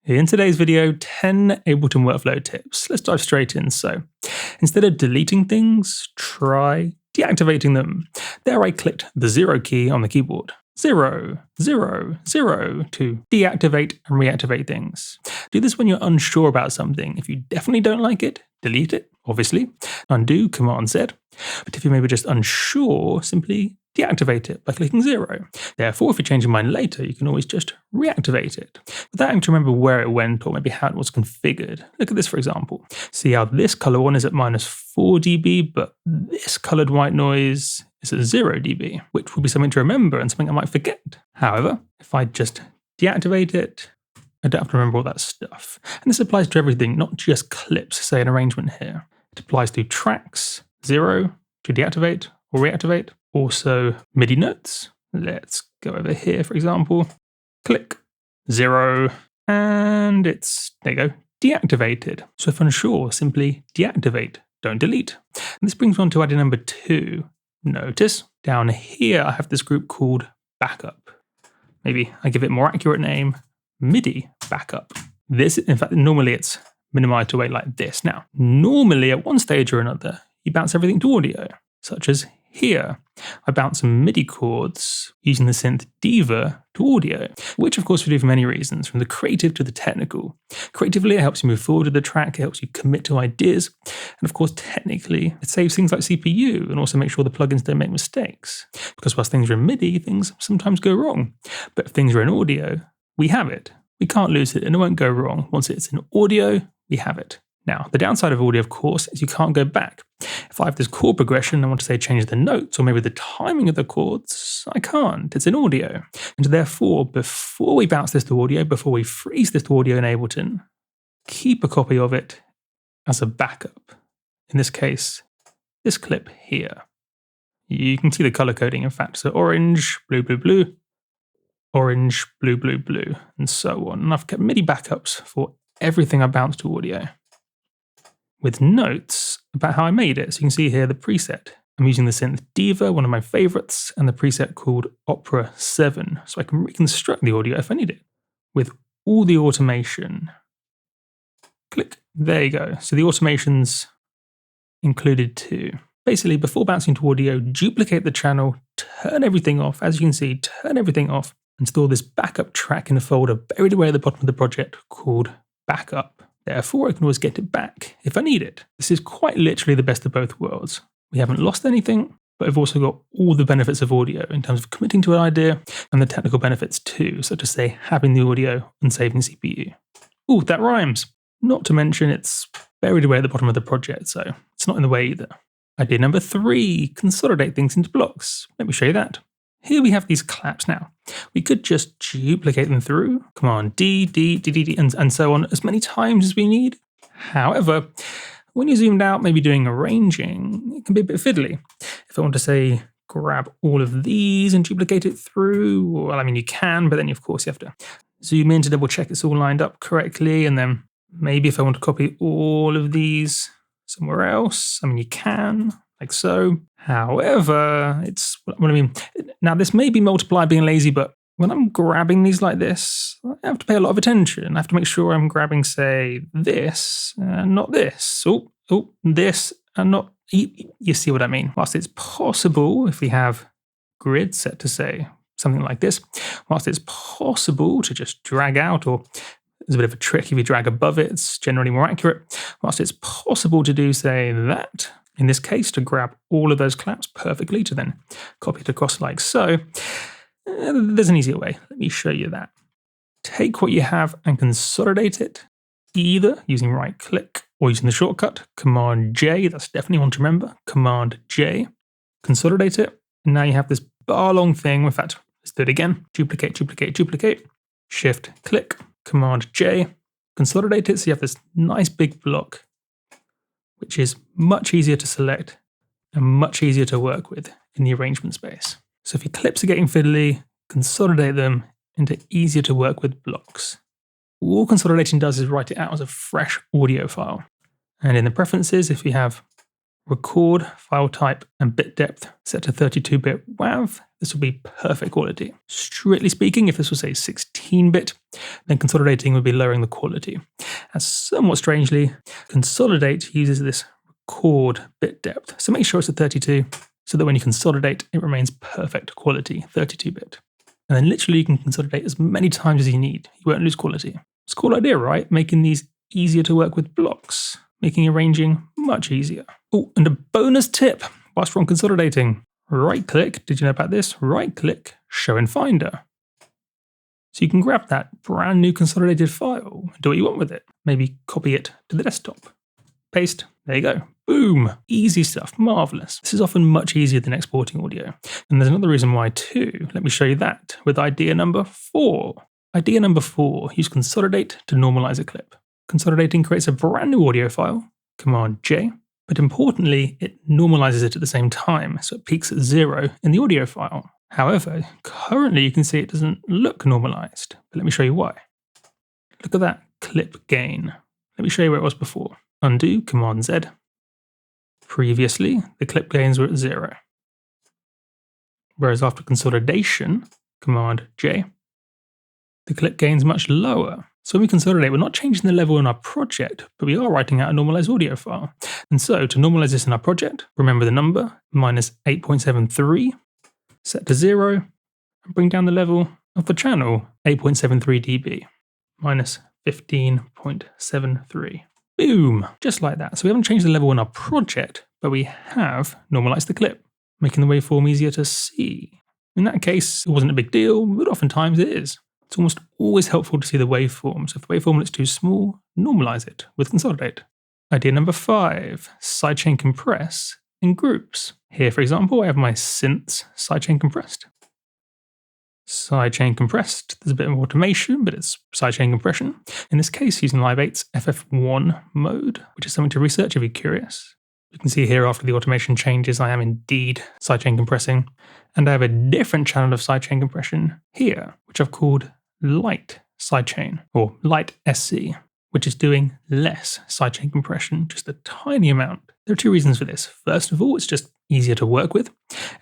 In today's video, 10 Ableton workflow tips. Let's dive straight in. So, instead of deleting things, try deactivating them. There I clicked the 0 key on the keyboard. 0, 0, 0 to deactivate and reactivate things. Do this when you're unsure about something. If you definitely don't like it, delete it, obviously. Undo, Command Z. But if you're maybe just unsure, simply deactivate it by clicking 0. Therefore, if you change your mind later, you can always just reactivate it without having to remember where it went or maybe how it was configured. Look at this, for example. See how this color one is at -4 dB, but this colored white noise is at 0 dB, which will be something to remember and something I might forget. However, if I just deactivate it, I don't have to remember all that stuff. And this applies to everything, not just clips, say an arrangement here. It applies to tracks, 0 to deactivate or reactivate. Also MIDI notes. Let's go over here, for example. Click 0, and it's, there you go, deactivated. So if unsure, simply deactivate, don't delete. And this brings me on to idea number 2. Notice down here I have this group called backup. Maybe I give it a more accurate name, MIDI backup. This, in fact, normally it's minimized to a way like this. Now, normally at one stage or another, you bounce everything to audio, such as here. I bounce some MIDI chords using the synth Diva to audio, which of course we do for many reasons, from the creative to the technical. Creatively, it helps you move forward with the track, it helps you commit to ideas, and of course technically, it saves things like CPU and also makes sure the plugins don't make mistakes. Because whilst things are in MIDI, things sometimes go wrong. But if things are in audio, we have it. We can't lose it and it won't go wrong. Once it's in audio, we have it. Now, the downside of audio, of course, is you can't go back. If I have this chord progression and I want to say change the notes or maybe the timing of the chords, I can't. It's in audio. And therefore, before we bounce this to audio, before we freeze this to audio in Ableton, keep a copy of it as a backup. In this case, this clip here. You can see the color coding, in fact. So orange, blue, blue, blue, orange, blue, blue, blue, and so on. And I've kept MIDI backups for everything I bounce to audio, with notes about how I made it. So you can see here the preset. I'm using the synth Diva, one of my favorites, and the preset called Opera 7. So I can reconstruct the audio if I need it with all the automation. Click, there you go. So the automation's included too. Basically, before bouncing to audio, duplicate the channel, turn everything off. As you can see, turn everything off and store this backup track in a folder buried away at the bottom of the project called backup. Therefore, I can always get it back if I need it. This is quite literally the best of both worlds. We haven't lost anything, but we've also got all the benefits of audio in terms of committing to an idea and the technical benefits too, such as, say, having the audio and saving CPU. Ooh, that rhymes. Not to mention it's buried away at the bottom of the project, so it's not in the way either. Idea number 3, consolidate things into blocks. Let me show you that. Here we have these claps now. We could just duplicate them through, Command D, D, D, D, D, and so on as many times as we need. However, when you're zoomed out, maybe doing arranging, it can be a bit fiddly. If I want to say, grab all of these and duplicate it through, well, I mean, you can, but then of course you have to zoom in to double check it's all lined up correctly. And then maybe if I want to copy all of these somewhere else, I mean, you can, like so. However, it's what I mean. Now, this may be multiplier being lazy, but when I'm grabbing these like this, I have to pay a lot of attention. I have to make sure I'm grabbing, say, this and not this. Oh, this and not. You see what I mean? Whilst it's possible, if we have grid set to say something like this, whilst it's possible to just drag out, or there's a bit of a trick, if you drag above it, it's generally more accurate. Whilst it's possible to do, say, that, in this case, to grab all of those claps perfectly, to then copy it across like so, there's an easier way. Let me show you that. Take what you have and consolidate it, either using right click or using the shortcut, Command J, that's definitely one to remember, Command J, consolidate it, and now you have this bar long thing. In fact, let's do it again, duplicate, duplicate, duplicate, Shift click, Command J, consolidate it, so you have this nice big block, which is much easier to select and much easier to work with in the arrangement space. So if your clips are getting fiddly, consolidate them into easier to work with blocks. All consolidation does is write it out as a fresh audio file. And in the preferences, if you have record, file type, and bit depth set to 32-bit WAV, this will be perfect quality. Strictly speaking, if this was a 16-bit, then consolidating would be lowering the quality. As somewhat strangely, Consolidate uses this record bit depth, so make sure it's a 32, so that when you consolidate, it remains perfect quality, 32-bit. And then literally you can consolidate as many times as you need. You won't lose quality. It's a cool idea, right? Making these easier to work with blocks, making arranging much easier. Oh, and a bonus tip whilst we're on consolidating. Right-click, did you know about this? Right-click, Show in Finder. So you can grab that brand new consolidated file and do what you want with it. Maybe copy it to the desktop. Paste, there you go. Boom, easy stuff, marvelous. This is often much easier than exporting audio. And there's another reason why too. Let me show you that with idea number 4. Idea number 4, use Consolidate to normalize a clip. Consolidating creates a brand new audio file, Command J, but importantly, it normalizes it at the same time, so it peaks at 0 in the audio file. However, currently you can see it doesn't look normalized, but let me show you why. Look at that clip gain. Let me show you where it was before. Undo, Command Z. Previously, the clip gains were at 0. Whereas after consolidation, Command J, the clip gain's much lower. So when we consolidate, we're not changing the level in our project, but we are writing out a normalized audio file. And so to normalize this in our project, remember the number, minus 8.73, set to 0, and bring down the level of the channel, 8.73 dB, minus 15.73. Boom, just like that. So we haven't changed the level in our project, but we have normalized the clip, making the waveform easier to see. In that case, it wasn't a big deal, but oftentimes it is. It's almost always helpful to see the waveform, so if the waveform looks too small, normalize it with Consolidate. Idea number 5, sidechain compress in groups. Here, for example, I have my synths sidechain compressed. Sidechain compressed, there's a bit of automation, but it's sidechain compression. In this case, using Live 8's FF1 mode, which is something to research if you're curious. You can see here after the automation changes, I am indeed sidechain compressing. And I have a different channel of sidechain compression here, which I've called Light Sidechain, or Light SC, which is doing less sidechain compression, just a tiny amount. There are 2 reasons for this. First of all, it's just easier to work with.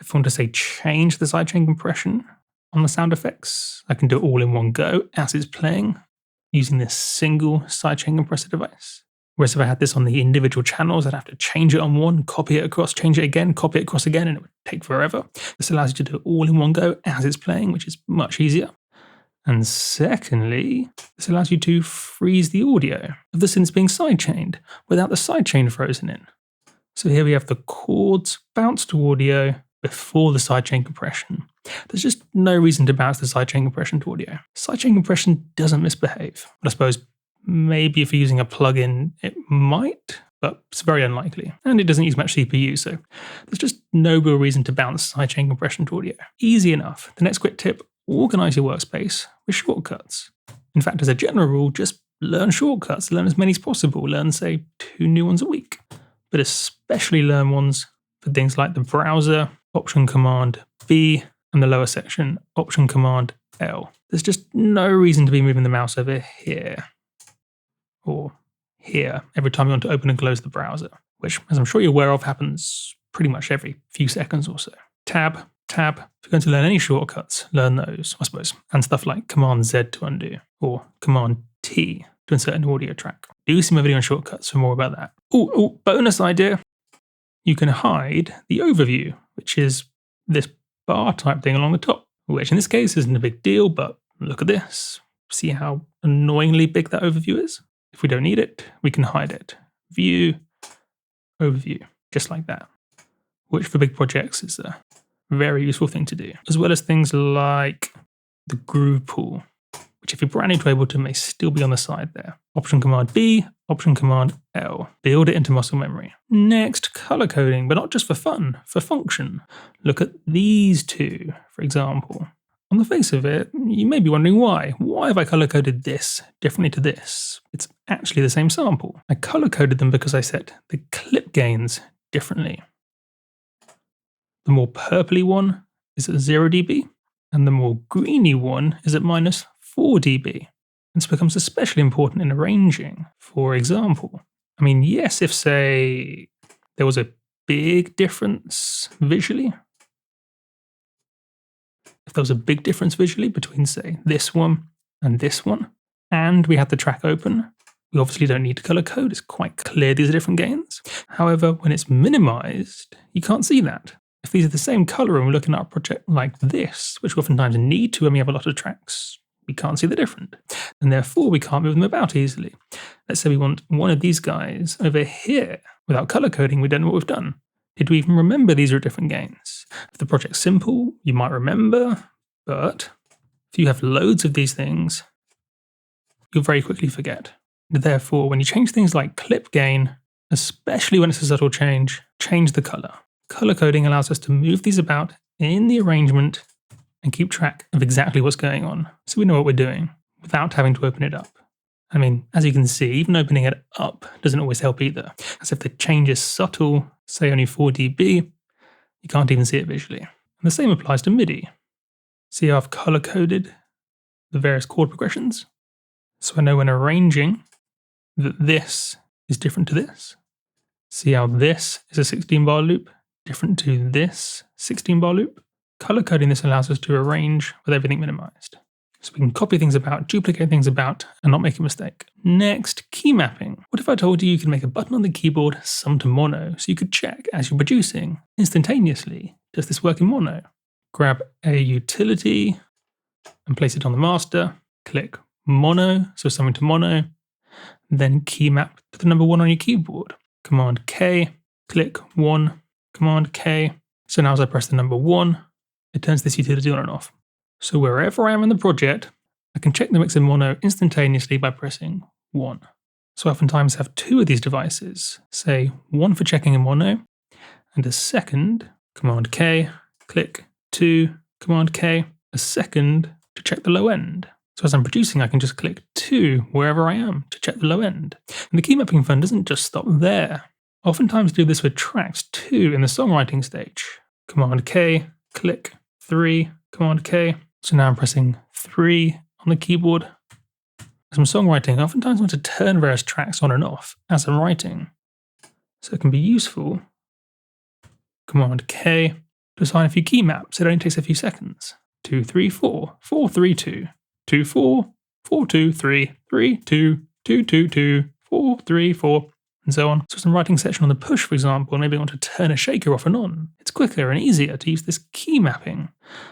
If I want to say change the sidechain compression on the sound effects, I can do it all in one go as it's playing using this single sidechain compressor device. Whereas if I had this on the individual channels, I'd have to change it on one, copy it across, change it again, copy it across again, and it would take forever. This allows you to do it all in one go as it's playing, which is much easier. And secondly, this allows you to freeze the audio of the synths being sidechained without the sidechain frozen in. So here we have the chords bounced to audio before the sidechain compression. There's just no reason to bounce the sidechain compression to audio. Sidechain compression doesn't misbehave. But I suppose maybe if you're using a plugin, it might, but it's very unlikely. And it doesn't use much CPU, so there's just no real reason to bounce sidechain compression to audio. Easy enough. The next quick tip, organize your workspace with shortcuts. In fact, as a general rule, just learn shortcuts. Learn as many as possible. Learn, say, 2 new ones a week. But especially learn ones for things like the browser, Option Command B, and the lower section, Option Command L. There's just no reason to be moving the mouse over here or here every time you want to open and close the browser, which, as I'm sure you're aware of, happens pretty much every few seconds or so. Tab. If you're going to learn any shortcuts, learn those, I suppose, and stuff like Command Z to undo or Command T to insert an audio track. Do see my video on shortcuts for more about that. Oh, bonus idea. You can hide the overview, which is this bar type thing along the top, which in this case isn't a big deal, but look at this. See how annoyingly big that overview is? If we don't need it, we can hide it. View, overview, just like that, which for big projects is a very useful thing to do, as well as things like the groove pool, which if you're brand new to Ableton may still be on the side there. Option Command B, Option Command L. Build it into muscle memory. Next, color coding, but not just for fun, for function. Look at these 2, for example. On the face of it, you may be wondering why. Why have I color coded this differently to this? It's actually the same sample. I color coded them because I set the clip gains differently. The more purpley one is at 0 dB, and the more greeny one is at minus 4 dB. This becomes especially important in arranging. For example, I mean, yes, if, say, there was a big difference visually, if there was a big difference visually between, say, this one, and we had the track open, we obviously don't need to color code. It's quite clear these are different gains. However, when it's minimized, you can't see that. If these are the same color and we're looking at a project like this, which we oftentimes need to when we have a lot of tracks, we can't see the difference. And therefore, we can't move them about easily. Let's say we want one of these guys over here. Without color coding, we don't know what we've done. Did we even remember these are different gains? If the project's simple, you might remember, but if you have loads of these things, you'll very quickly forget. Therefore, when you change things like clip gain, especially when it's a subtle change the color. Color coding allows us to move these about in the arrangement and keep track of exactly what's going on, so we know what we're doing without having to open it up. I mean, as you can see, even opening it up doesn't always help either, as if the change is subtle, say only 4 dB, you can't even see it visually. And the same applies to MIDI. See how I've color coded the various chord progressions? So I know when arranging that this is different to this. See how this is a 16-bar loop, different to this 16-bar loop? Color coding this allows us to arrange with everything minimized. So we can copy things about, duplicate things about, and not make a mistake. Next, key mapping. What if I told you could make a button on the keyboard sum to mono, so you could check as you're producing instantaneously, does this work in mono? Grab a utility and place it on the master, click mono, so summing to mono, then key map to the number 1 on your keyboard. Command K, click 1, Command K. So now as I press the number 1, it turns this utility on and off. So wherever I am in the project, I can check the mix in mono instantaneously by pressing 1. So I oftentimes have 2 of these devices, say one for checking in mono, and a second, Command K, click 2, Command K, a second to check the low end. So as I'm producing, I can just click 2 wherever I am to check the low end. And the key mapping fun doesn't just stop there. I oftentimes do this with tracks too in the songwriting stage. Command K, click 3, Command K. So now I'm pressing 3 on the keyboard. As I'm songwriting, I oftentimes want to turn various tracks on and off as I'm writing. So it can be useful. Command K to assign a few key maps. It only takes a few seconds. 2, 3, 4, 4, 3, 2. 2, 4, 4, 2, 3, 3, 2, 2, 2, 2, 4, 3, 4, and so on. So as I'm writing a section on the push, for example, maybe I want to turn a shaker off and on. It's quicker and easier to use this key mapping.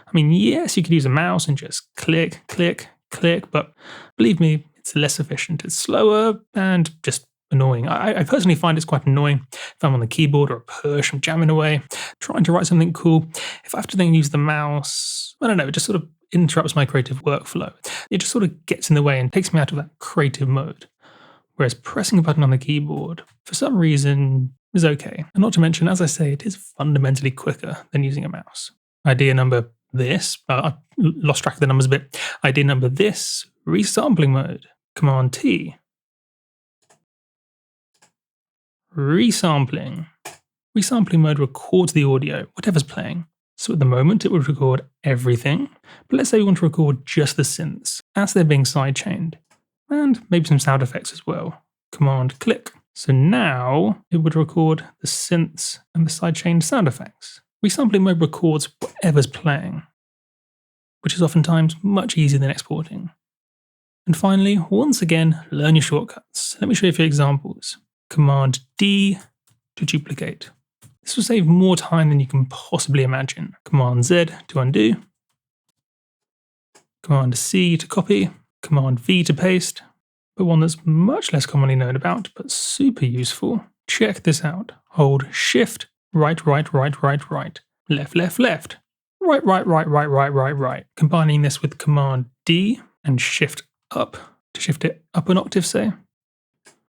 I mean, yes, you could use a mouse and just click, click, click, but believe me, it's less efficient. It's slower and just annoying. I personally find it's quite annoying if I'm on the keyboard or a push, I'm jamming away, trying to write something cool. If I have to then use the mouse, I don't know, it just sort of interrupts my creative workflow. It just sort of gets in the way and takes me out of that creative mode. Whereas pressing a button on the keyboard, for some reason, is okay. And not to mention, as I say, it is fundamentally quicker than using a mouse. Idea number this, I lost track of the numbers a bit. Idea number this, resampling mode, Command T. Resampling. Resampling mode records the audio, whatever's playing. So at the moment it would record everything, but let's say we want to record just the synths as they're being sidechained, and maybe some sound effects as well. Command click. So now it would record the synths and the sidechained sound effects. Resampling mode records whatever's playing, which is oftentimes much easier than exporting. And finally, once again, learn your shortcuts. Let me show you a few examples. Command D to duplicate. This will save more time than you can possibly imagine. Command Z to undo. Command C to copy. Command V to paste. But one that's much less commonly known about, but super useful. Check this out. Hold Shift, right, right, right, right, right. Left, left, left. Right, right, right, right, right, right, right. Combining this with Command D and Shift up to shift it up an octave, say.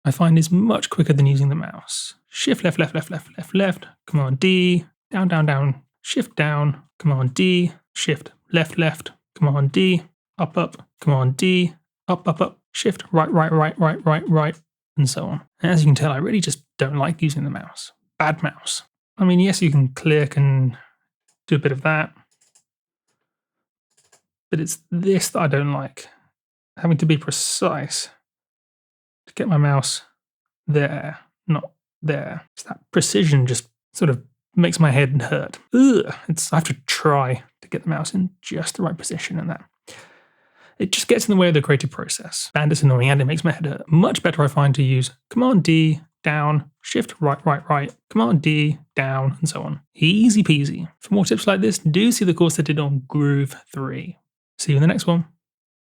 I find is much quicker than using the mouse. Shift left, left, left, left, left, left. Command D, down, down, down. Shift down. Command D, shift left, left. Command D, up, up. Command D, up, up, up. Shift right, right, right, right, right, right, and so on. And as you can tell, I really just don't like using the mouse. Bad mouse. I mean, yes, you can click and do a bit of that, but it's this that I don't like. Having to be precise to get my mouse there, not there. It's that precision just sort of makes my head hurt. Ugh, I have to try to get the mouse in just the right position, and that it just gets in the way of the creative process. And it's annoying, and it makes my head hurt. Much better I find to use Command D, down, Shift right, right, right, Command D, down, and so on. Easy peasy. For more tips like this, do see the course I did on Groove 3. See you in the next one.